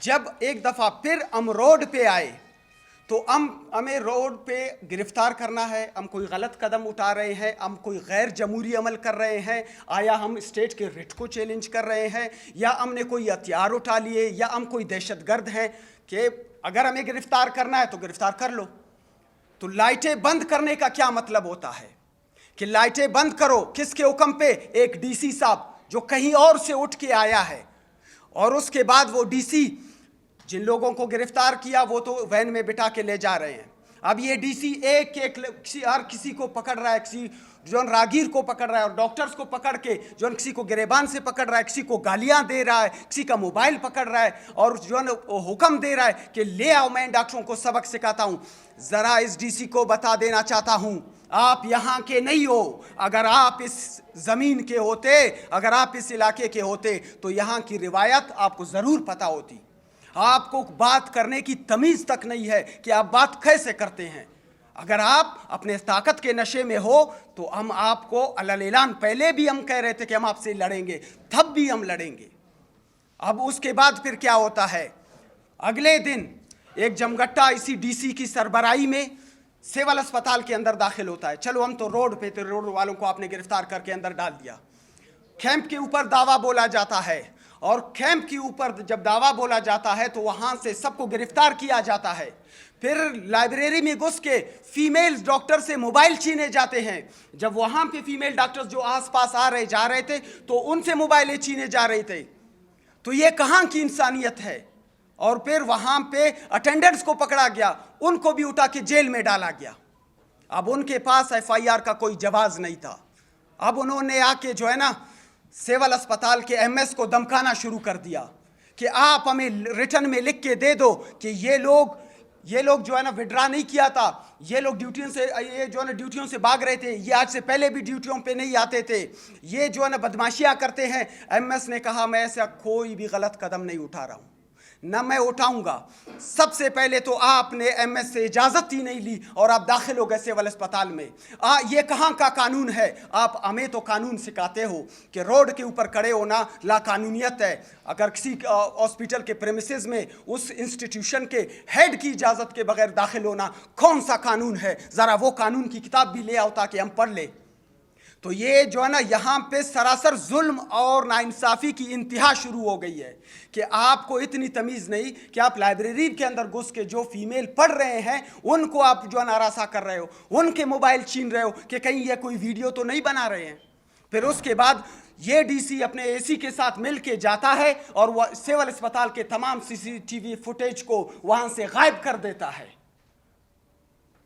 جب ایک دفعہ پھر ہم روڈ پہ آئے تو ہمیں روڈ پہ گرفتار کرنا ہے، ہم کوئی غلط قدم اٹھا رہے ہیں، ہم کوئی غیر جمہوری عمل کر رہے ہیں، آیا ہم اسٹیٹ کے رٹ کو چیلنج کر رہے ہیں، یا ہم نے کوئی ہتھیار اٹھا لیے، یا ہم کوئی دہشت گرد ہیں کہ اگر ہمیں گرفتار کرنا ہے تو گرفتار کر لو۔ تو لائٹیں بند کرنے کا کیا مطلب ہوتا ہے کہ لائٹیں بند کرو؟ کس کے حکم پہ؟ ایک ڈی سی صاحب جو کہیں اور سے اٹھ کے آیا ہے، اور اس کے بعد وہ ڈی سی جن لوگوں کو گرفتار کیا وہ تو وین میں بٹھا کے لے جا رہے ہیں۔ اب یہ ڈی سی ایک ہر کسی کو پکڑ رہا ہے، کسی جو راگیر کو پکڑ رہا ہے، اور ڈاکٹرز کو پکڑ کے جو کسی کو گریبان سے پکڑ رہا ہے، کسی کو گالیاں دے رہا ہے، کسی کا موبائل پکڑ رہا ہے، اور جو حکم دے رہا ہے کہ لے آؤ میں ڈاکٹروں کو سبق سکھاتا ہوں۔ ذرا اس ڈی سی کو بتا دینا چاہتا ہوں، آپ یہاں کے نہیں ہو۔ اگر آپ اس زمین کے ہوتے، اگر آپ اس علاقے کے ہوتے تو یہاں کی روایت آپ کو ضرور پتہ ہوتی۔ آپ کو بات کرنے کی تمیز تک نہیں ہے کہ آپ بات کیسے کرتے ہیں۔ اگر آپ اپنے طاقت کے نشے میں ہو تو ہم آپ کو علل اعلان، پہلے بھی ہم کہہ رہے تھے کہ ہم آپ سے لڑیں گے، تب بھی ہم لڑیں گے۔ اب اس کے بعد پھر کیا ہوتا ہے؟ اگلے دن ایک جمگٹا اسی ڈی سی کی سربراہی میں سول اسپتال کے اندر داخل ہوتا ہے۔ چلو ہم تو روڈ پہ تھے، روڈ والوں کو آپ نے گرفتار کر کے اندر ڈال دیا۔ کیمپ کے اوپر دعویٰ بولا جاتا ہے، اور کیمپ کے اوپر جب دعویٰ بولا جاتا ہے تو وہاں سے سب کو گرفتار کیا جاتا ہے۔ پھر لائبریری میں گھس کے فیمیل ڈاکٹر سے موبائل چھینے جاتے ہیں۔ جب وہاں پہ فیمیل ڈاکٹرز جو آس پاس آ رہے جا رہے تھے تو ان سے موبائلیں چھینے جا رہے تھے۔ تو یہ کہاں کی انسانیت ہے؟ اور پھر وہاں پہ اٹینڈنٹس کو پکڑا گیا، ان کو بھی اٹھا کے جیل میں ڈالا گیا۔ اب ان کے پاس ایف آئی آر کا کوئی جواز نہیں تھا۔ اب انہوں نے آ کے جو ہے نا سول اسپتال کے ایم ایس کو دمکانا شروع کر دیا کہ آپ ہمیں ریٹن میں لکھ کے دے دو کہ یہ لوگ جو ہے نا وڈرا نہیں کیا تھا، یہ لوگ ڈیوٹیوں سے بھاگ رہے تھے، یہ آج سے پہلے بھی ڈیوٹیوں پہ نہیں آتے تھے، یہ جو ہے نا بدماشیاں کرتے ہیں۔ ایم ایس نے کہا میں ایسا کوئی بھی غلط قدم نہیں اٹھا رہا ہوں، نہ میں اٹھاؤں گا۔ سب سے پہلے تو آپ نے ایم ایس سے اجازت ہی نہیں لی اور آپ داخل ہو گئے سول اسپتال میں۔ یہ کہاں کا قانون ہے؟ آپ ہمیں تو قانون سکھاتے ہو کہ روڈ کے اوپر کھڑے ہونا لا قانونیت ہے۔ اگر کسی ہاسپٹل کے پریمیسز میں اس انسٹیٹیوشن کے ہیڈ کی اجازت کے بغیر داخل ہونا کون سا قانون ہے؟ ذرا وہ قانون کی کتاب بھی لے آؤ تاکہ ہم پڑھ لیں۔ تو یہ جو ہے نا یہاں پہ سراسر ظلم اور ناانصافی کی انتہا شروع ہو گئی ہے کہ آپ کو اتنی تمیز نہیں کہ آپ لائبریری کے اندر گھس کے جو فیمیل پڑھ رہے ہیں ان کو آپ جو ہے نا ہراساں کر رہے ہو، ان کے موبائل چھین رہے ہو کہ کہیں یہ کوئی ویڈیو تو نہیں بنا رہے ہیں۔ پھر اس کے بعد یہ ڈی سی اپنے اے سی کے ساتھ مل کے جاتا ہے اور وہ سول اسپتال کے تمام سی سی ٹی وی فوٹیج کو وہاں سے غائب کر دیتا ہے۔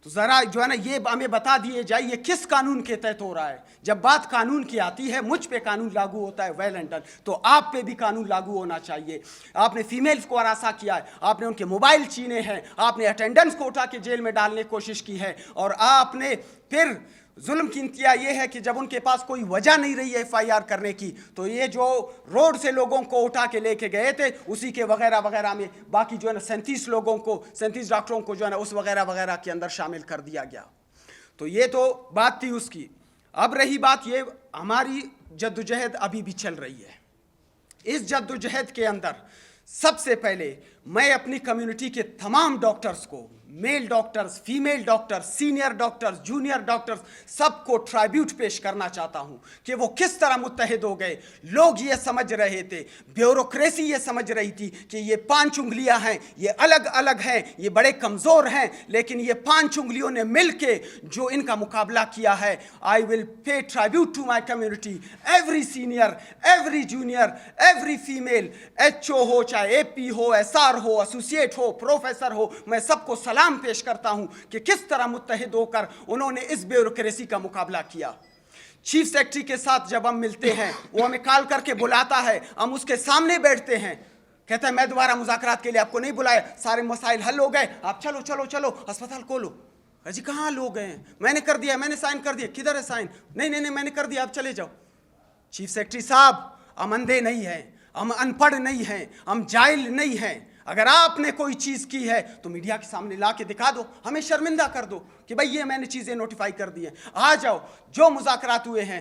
تو ذرا جو ہے نا یہ ہمیں بتا دیے جائے یہ کس قانون کے تحت ہو رہا ہے؟ جب بات قانون کی آتی ہے، مجھ پہ قانون لاگو ہوتا ہے ویل اینڈ ڈن، تو آپ پہ بھی قانون لاگو ہونا چاہیے۔ آپ نے فیمیلز کو ہراساں کیا ہے، آپ نے ان کے موبائل چھینے ہیں، آپ نے اٹینڈنٹس کو اٹھا کے جیل میں ڈالنے کی کوشش کی ہے، اور آپ نے پھر ظلم کی انتہا یہ ہے کہ جب ان کے پاس کوئی وجہ نہیں رہی ہے ایف آئی آر کرنے کی تو یہ جو روڈ سے لوگوں کو اٹھا کے لے کے گئے تھے اسی کے وغیرہ وغیرہ میں باقی جو ہے نا 37 ڈاکٹروں کو جو ہے نا اس وغیرہ وغیرہ کے اندر شامل کر دیا گیا۔ تو یہ تو بات تھی اس کی۔ اب رہی بات یہ ہماری جدوجہد ابھی بھی چل رہی ہے۔ اس جدوجہد کے اندر سب سے پہلے میں اپنی کمیونٹی کے تمام ڈاکٹرز کو، male doctors, female doctors, senior doctors, junior doctors, سب کو ٹرائیبیوٹ پیش کرنا چاہتا ہوں کہ وہ کس طرح متحد ہو گئے۔ لوگ یہ سمجھ رہے تھے، بیوروکریسی یہ سمجھ رہی تھی کہ یہ 5 انگلیاں ہیں، یہ الگ الگ ہیں، یہ بڑے کمزور ہیں، لیکن یہ 5 انگلیوں نے مل کے جو ان کا مقابلہ کیا ہے۔ I will pay tribute to my community, every senior, every junior, every female, HO ہو چاہے اے پی ہو، ایس آر ہو، ایسوسیٹ ہو، پروفیسر ہو، میں سب کو سلام پیش کرتا ہوں کہ کس طرح متحد ہو کر انہوں نے اس بیوروکریسی کا مقابلہ کیا۔ چیف سیکرٹری کے ساتھ جب ہم ملتے ہیں وہ ہمیں کال کر کے بلاتا ہے، ہم اس کے سامنے بیٹھتے ہیں، کہتا ہے میں دوبارہ مذاکرات کے لیے آپ کو نہیں بلایا، سارے مسائل حل ہو گئے، آپ چلو چلو چلو اسپتال کھولو۔ جی کہاں لوگ ہیں؟ میں نے کر دیا، میں نے سائن کر دیا۔ کدھر ہے سائن؟ نہیں میں نے کر دیا، آپ چلے جاؤ۔ چیف سیکرٹری صاحب، ہم اندھے نہیں ہیں، ہم ان پڑھ نہیں ہیں، ہم جاہل نہیں ہیں۔ اگر آپ نے کوئی چیز کی ہے تو میڈیا کے سامنے لا کے دکھا دو، ہمیں شرمندہ کر دو کہ بھئی یہ میں نے چیزیں نوٹیفائی کر دی ہیں۔ آ جاؤ، جو مذاکرات ہوئے ہیں